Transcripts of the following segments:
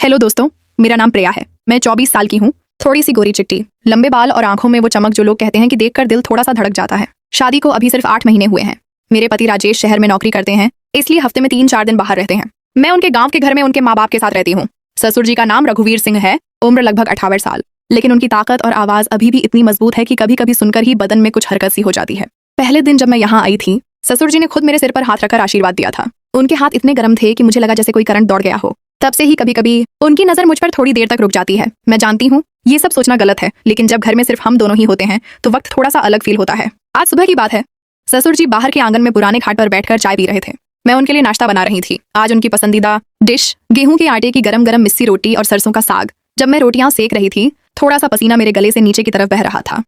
Hello दोस्तों, मेरा नाम प्रिया है। मैं 24 साल की हूँ। थोड़ी सी गोरी चिट्टी, लंबे बाल और आंखों में वो चमक जो लोग कहते हैं कि देखकर दिल थोड़ा सा धड़क जाता है। शादी को अभी सिर्फ 8 महीने हुए हैं। मेरे पति राजेश शहर में नौकरी करते हैं, इसलिए हफ्ते में 3-4 दिन बाहर रहते हैं। मैं उनके गाँव के घर में उनके माँ बाप के साथ रहती हूँ। ससुर जी का नाम रघुवीर सिंह है, उम्र लगभग 58 साल, लेकिन उनकी ताकत और आवाज अभी भी इतनी मजबूत है कि कभी कभी सुनकर ही बदन में कुछ हरकत सी हो जाती है। पहले दिन जब मैं यहाँ आई थी, ससुर जी ने खुद मेरे सिर पर हाथ रखकर आशीर्वाद दिया था। उनके हाथ इतने गर्म थे कि मुझे लगा जैसे कोई करंट दौड़ गया हो। तब से ही कभी कभी उनकी नजर मुझ पर थोड़ी देर तक रुक जाती है। मैं जानती हूँ ये सब सोचना गलत है, लेकिन जब घर में सिर्फ हम दोनों ही होते हैं तो वक्त थोड़ा सा अलग फील होता है। आज सुबह की बात है। ससुर जी बाहर के आंगन में पुराने खाट पर बैठकर चाय पी रहे थे। मैं उनके लिए नाश्ता बना रही थी। आज उनकी पसंदीदा डिश गेहूं के आटे की गरम गरम मिस्सी रोटी और सरसों का साग। जब मैं रोटियां सेक रही थी, थोड़ा सा पसीना मेरे गले से नीचे की तरफ बह रहा था।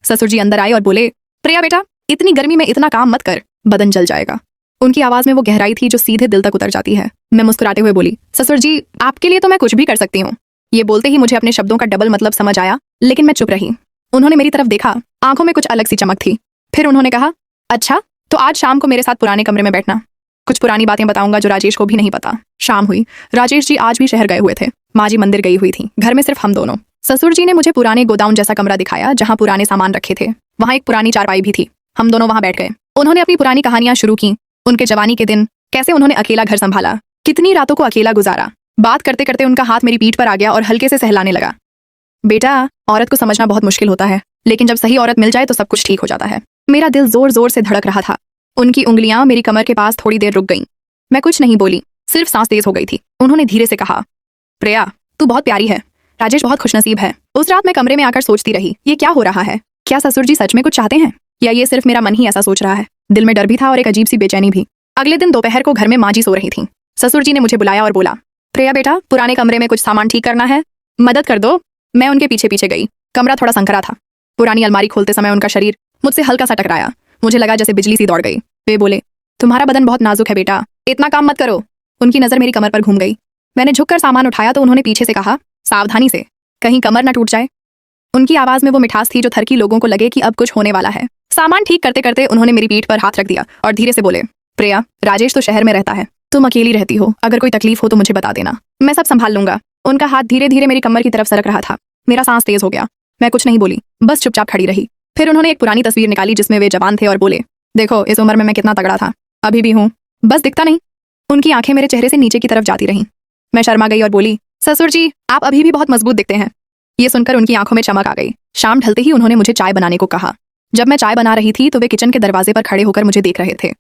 ससुर जी अंदर आए और बोले, प्रिया बेटा, इतनी गर्मी में इतना काम मत कर, बदन जल जाएगा। उनकी आवाज में वो गहराई थी जो सीधे दिल तक उतर जाती है। मैं मुस्कुराते हुए बोली, ससुर जी, आपके लिए तो मैं कुछ भी कर सकती हूँ। ये बोलते ही मुझे अपने शब्दों का डबल मतलब समझ आया, लेकिन मैं चुप रही। उन्होंने मेरी तरफ देखा, आंखों में कुछ अलग सी चमक थी। फिर उन्होंने कहा, अच्छा तो आज शाम को मेरे साथ पुराने कमरे में बैठना। कुछ पुरानी बातें बताऊंगा जो राजेश को भी नहीं पता। शाम हुई। राजेश जी आज भी शहर गए हुए थे। माँ जी मंदिर गई हुई थी। घर में सिर्फ हम दोनों। ससुर जी ने मुझे पुराने गोदाम जैसा कमरा दिखाया जहाँ पुराने सामान रखे थे। वहाँ एक पुरानी चारपाई भी थी। हम दोनों वहाँ बैठ गए। उन्होंने अपनी पुरानी कहानियां शुरू की। उनके जवानी के दिन, कैसे उन्होंने अकेला घर संभाला, कितनी रातों को अकेला गुजारा। बात करते करते उनका हाथ मेरी पीठ पर आ गया और हल्के से सहलाने लगा। बेटा, औरत को समझना बहुत मुश्किल होता है, लेकिन जब सही औरत मिल जाए तो सब कुछ ठीक हो जाता है। मेरा दिल जोर जोर से धड़क रहा था। उनकी उंगलियां मेरी कमर के पास थोड़ी देर रुक गईं। मैं कुछ नहीं बोली, सिर्फ सांस तेज हो गई थी। उन्होंने धीरे से कहा, प्रिया, तू बहुत प्यारी है। राजेश बहुत खुशनसीब है। उस रात मैं कमरे में आकर सोचती रही, ये क्या हो रहा है? क्या ससुर जी सच में कुछ चाहते हैं, या ये सिर्फ मेरा मन ही ऐसा सोच रहा है? दिल में डर भी था और एक अजीब सी बेचैनी भी। अगले दिन दोपहर को घर में माँ जी सो रही थी। ससुर जी ने मुझे बुलाया और बोला, प्रिया बेटा, पुराने कमरे में कुछ सामान ठीक करना है, मदद कर दो। मैं उनके पीछे पीछे गई। कमरा थोड़ा संकरा था। पुरानी अलमारी खोलते समय उनका शरीर मुझसे हल्का सा टकराया। मुझे लगा जैसे बिजली सी दौड़ गई। वे बोले, तुम्हारा बदन बहुत नाजुक है बेटा, इतना काम मत करो। उनकी नजर मेरी कमर पर घूम गई। मैंने झुककर सामान उठाया तो उन्होंने पीछे से कहा, सावधानी से, कहीं कमर न टूट जाए। उनकी आवाज में वो मिठास थी जो थरकी लोगों को लगे कि अब कुछ होने वाला है। सामान ठीक करते करते उन्होंने मेरी पीठ पर हाथ रख दिया और धीरे से बोले, प्रिया, राजेश तो शहर में रहता है, तुम अकेली रहती हो। अगर कोई तकलीफ हो तो मुझे बता देना, मैं सब संभाल लूंगा। उनका हाथ धीरे धीरे मेरी कमर की तरफ सरक रहा था। मेरा सांस तेज हो गया। मैं कुछ नहीं बोली, बस चुपचाप खड़ी रही। फिर उन्होंने एक पुरानी तस्वीर निकाली जिसमें वे जवान थे और बोले, देखो इस उम्र में मैं कितना तगड़ा था, अभी भी हूँ, बस दिखता नहीं। उनकी आंखें मेरे चेहरे से नीचे की तरफ जाती रहीं। मैं शर्मा गई और बोली, ससुर जी, आप अभी भी बहुत मजबूत दिखते हैं। ये सुनकर उनकी आंखों में चमक आ गई। शाम ढलते ही उन्होंने मुझे चाय बनाने को कहा। जब मैं चाय बना रही थी तो वे किचन के दरवाजे पर खड़े होकर मुझे देख रहे थे।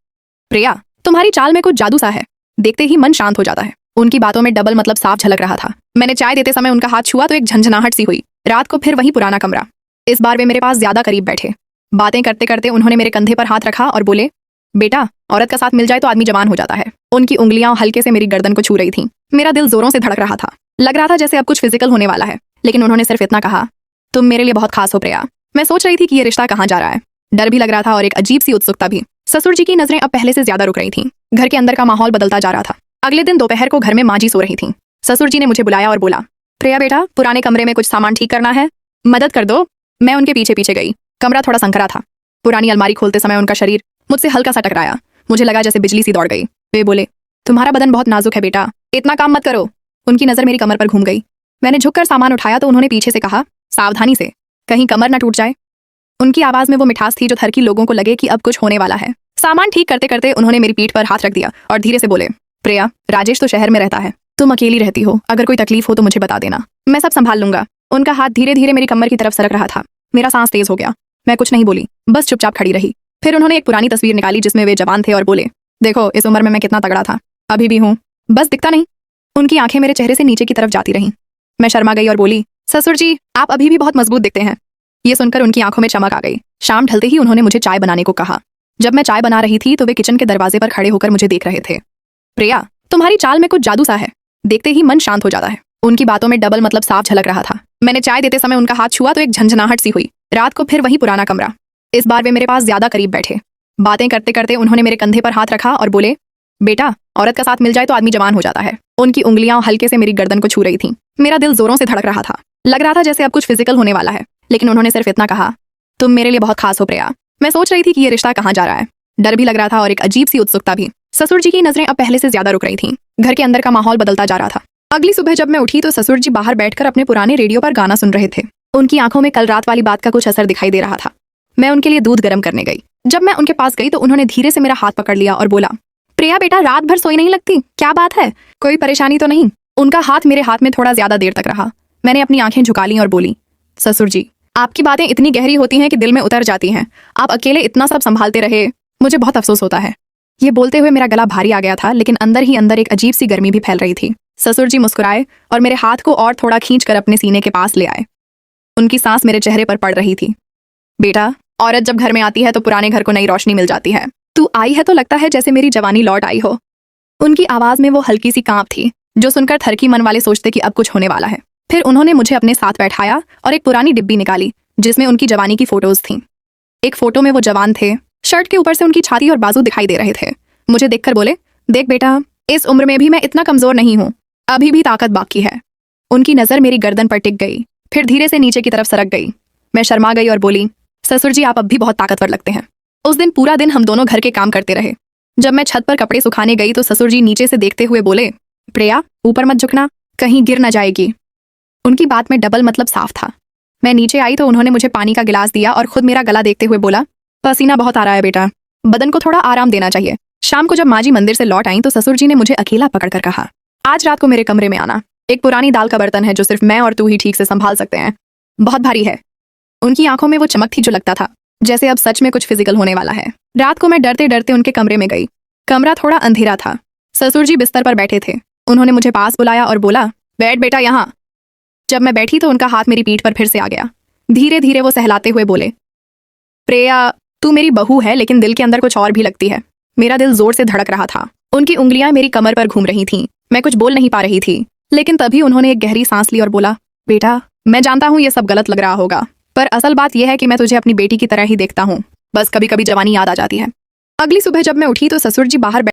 प्रिया, तुम्हारी चाल में कुछ जादू सा है, देखते ही मन शांत हो जाता है। उनकी बातों में डबल मतलब साफ झलक रहा था। मैंने चाय देते समय उनका हाथ छुआ तो एक झंझनाहट सी हुई। रात को फिर वही पुराना कमरा। इस बार वे मेरे पास ज्यादा करीब बैठे। बातें करते करते उन्होंने मेरे कंधे पर हाथ रखा और बोले, बेटा, औरत का साथ मिल जाए तो आदमी जवान हो जाता है। उनकी उंगलियां हल्के से मेरी गर्दन को छू रही थीं। मेरा दिल जोरों से धड़क रहा था। लग रहा था जैसे अब कुछ फिजिकल होने वाला है, लेकिन उन्होंने सिर्फ इतना कहा, तुम मेरे लिए बहुत खास हो प्रिया। मैं सोच रही थी कि ये रिश्ता कहाँ जा रहा है। डर भी लग रहा था और एक अजीब सी उत्सुकता भी। ससुर जी की नजरें अब पहले से ज्यादा रुक रही थीं। घर के अंदर का माहौल बदलता जा रहा था। अगले दिन दोपहर को घर में माँ जी सो रही थीं। ससुर जी ने मुझे बुलाया और बोला, प्रिया बेटा, पुराने कमरे में कुछ सामान ठीक करना है, मदद कर दो। मैं उनके पीछे पीछे गई। कमरा थोड़ा संकरा था। पुरानी अलमारी खोलते समय उनका शरीर मुझसे हल्का सा टकराया। मुझे लगा जैसे बिजली सी दौड़ गई। वे बोले, तुम्हारा बदन बहुत नाजुक है बेटा, इतना काम मत करो। उनकी नजर मेरी कमर पर घूम गई। मैंने झुककर सामान उठाया तो उन्होंने पीछे से कहा, सावधानी से, कहीं कमर न टूट जाए। उनकी आवाज में वो मिठास थी जो थरकी लोगों को लगे कि अब कुछ होने वाला है। सामान ठीक करते करते उन्होंने मेरी पीठ पर हाथ रख दिया और धीरे से बोले, प्रिया, राजेश तो शहर में रहता है, तुम अकेली रहती हो। अगर कोई तकलीफ हो तो मुझे बता देना, मैं सब संभाल लूंगा। उनका हाथ धीरे धीरे मेरी कमर की तरफ सरक रहा था। मेरा सांस तेज हो गया। मैं कुछ नहीं बोली, बस चुपचाप खड़ी रही। फिर उन्होंने एक पुरानी तस्वीर निकाली जिसमें वे जवान थे और बोले, देखो इस उम्र में मैं कितना तगड़ा था, अभी भी हूँ, बस दिखता नहीं। उनकी आंखें मेरे चेहरे से नीचे की तरफ जाती रहीं। मैं शर्मा गई और बोली, ससुर जी, आप अभी भी बहुत मजबूत दिखते हैं। ये सुनकर उनकी आंखों में चमक आ गई। शाम ढलते ही उन्होंने मुझे चाय बनाने को कहा। जब मैं चाय बना रही थी तो वे किचन के दरवाजे पर खड़े होकर मुझे देख रहे थे। प्रिया, तुम्हारी चाल में कुछ जादू सा है, देखते ही मन शांत हो जाता है। उनकी बातों में डबल मतलब साफ झलक रहा था। मैंने चाय देते समय उनका हाथ छुआ तो एक झंझनाहट सी हुई। रात को फिर वही पुराना कमरा। इस बार वे मेरे पास ज्यादा करीब बैठे। बातें करते करते उन्होंने मेरे कंधे पर हाथ रखा और बोले, बेटा, औरत का साथ मिल जाए तो आदमी जवान हो जाता है। उनकी उंगलियां हल्के से मेरी गर्दन को छू रही थीं। मेरा दिल जोरों से धड़क रहा था। लग रहा था जैसे अब कुछ फिजिकल होने वाला है, लेकिन उन्होंने सिर्फ इतना कहा, तुम मेरे लिए बहुत खास हो प्रिया। मैं सोच रही थी कि ये रिश्ता कहाँ जा रहा है। डर भी लग रहा था और एक अजीब सी उत्सुकता भी। ससुर जी की नजरें अब पहले से ज्यादा रुक रही थीं। घर के अंदर का माहौल बदलता जा रहा था। अगली सुबह जब मैं उठी तो ससुर जी बाहर बैठकर अपने पुराने रेडियो पर गाना सुन रहे थे। उनकी आंखों में कल रात वाली बात का कुछ असर दिखाई दे रहा था। मैं उनके लिए दूध गर्म करने गई। जब मैं उनके पास गई तो उन्होंने धीरे से मेरा हाथ पकड़ लिया और बोला, प्रिया बेटा, रात भर सोई नहीं लगती, क्या बात है, कोई परेशानी तो नहीं? उनका हाथ मेरे हाथ में थोड़ा ज्यादा देर तक रहा। मैंने अपनी आंखें झुका ली और बोली, ससुर जी, आपकी बातें इतनी गहरी होती हैं कि दिल में उतर जाती हैं। आप अकेले इतना सब संभालते रहे, मुझे बहुत अफसोस होता है। ये बोलते हुए मेरा गला भारी आ गया था, लेकिन अंदर ही अंदर एक अजीब सी गर्मी भी फैल रही थी। ससुर जी मुस्कुराए और मेरे हाथ को और थोड़ा खींचकर अपने सीने के पास ले आए। उनकी सांस मेरे चेहरे पर पड़ रही थी। बेटा, औरत जब घर में आती है तो पुराने घर को नई रोशनी मिल जाती है। तू आई है तो लगता है जैसे मेरी जवानी लौट आई हो। उनकी आवाज में वो हल्की सी कांप थी जो सुनकर थरकी मन वाले सोचते कि अब कुछ होने वाला है। फिर उन्होंने मुझे अपने साथ बैठाया और एक पुरानी डिब्बी निकाली जिसमें उनकी जवानी की फोटोज थीं। एक फोटो में वो जवान थे, शर्ट के ऊपर से उनकी छाती और बाजू दिखाई दे रहे थे। मुझे देखकर बोले, देख बेटा, इस उम्र में भी मैं इतना कमजोर नहीं हूँ, अभी भी ताकत बाकी है। उनकी नजर मेरी गर्दन पर टिक गई, फिर धीरे से नीचे की तरफ सरक गई। मैं शर्मा गई और बोली, ससुर जी, आप अब भी बहुत ताकतवर लगते हैं। उस दिन पूरा दिन हम दोनों घर के काम करते रहे। जब मैं छत पर कपड़े सुखाने गई तो ससुर जी नीचे से देखते हुए बोले, प्रिया, ऊपर मत झुकना, कहीं गिर न जाएगी। उनकी बात में डबल मतलब साफ था। मैं नीचे आई तो उन्होंने मुझे पानी का गिलास दिया और खुद मेरा गला देखते हुए बोला, पसीना बहुत आ रहा है बेटा, बदन को थोड़ा आराम देना चाहिए। शाम को जब माँ जी मंदिर से लौट आई तो ससुर जी ने मुझे अकेला पकड़कर कहा, आज रात को मेरे कमरे में आना। एक पुरानी दाल का बर्तन है जो सिर्फ मैं और तू ही ठीक से संभाल सकते हैं, बहुत भारी है। उनकी आंखों में वो चमक थी जो लगता था जैसे अब सच में कुछ फिजिकल होने वाला है। रात को मैं डरते डरते उनके कमरे में गई। कमरा थोड़ा अंधेरा था। ससुर जी बिस्तर पर बैठे थे। उन्होंने मुझे पास बुलाया और बोला, बैठ बेटा यहाँ। जब मैं बैठी तो उनका हाथ मेरी पीठ पर फिर से आ गया। धीरे धीरे वो सहलाते हुए बोले, प्रिया, तू मेरी बहू है लेकिन दिल के अंदर कुछ और भी लगती है। मेरा दिल जोर से धड़क रहा था। उनकी उंगलियां मेरी कमर पर घूम रही थीं। मैं कुछ बोल नहीं पा रही थी, लेकिन तभी उन्होंने एक गहरी सांस ली और बोला, बेटा, मैं जानता हूँ ये सब गलत लग रहा होगा, पर असल बात यह है कि मैं तुझे अपनी बेटी की तरह ही देखता हूँ। बस कभी कभी जवानी याद आ जाती है। अगली सुबह जब मैं उठी तो ससुर जी बाहर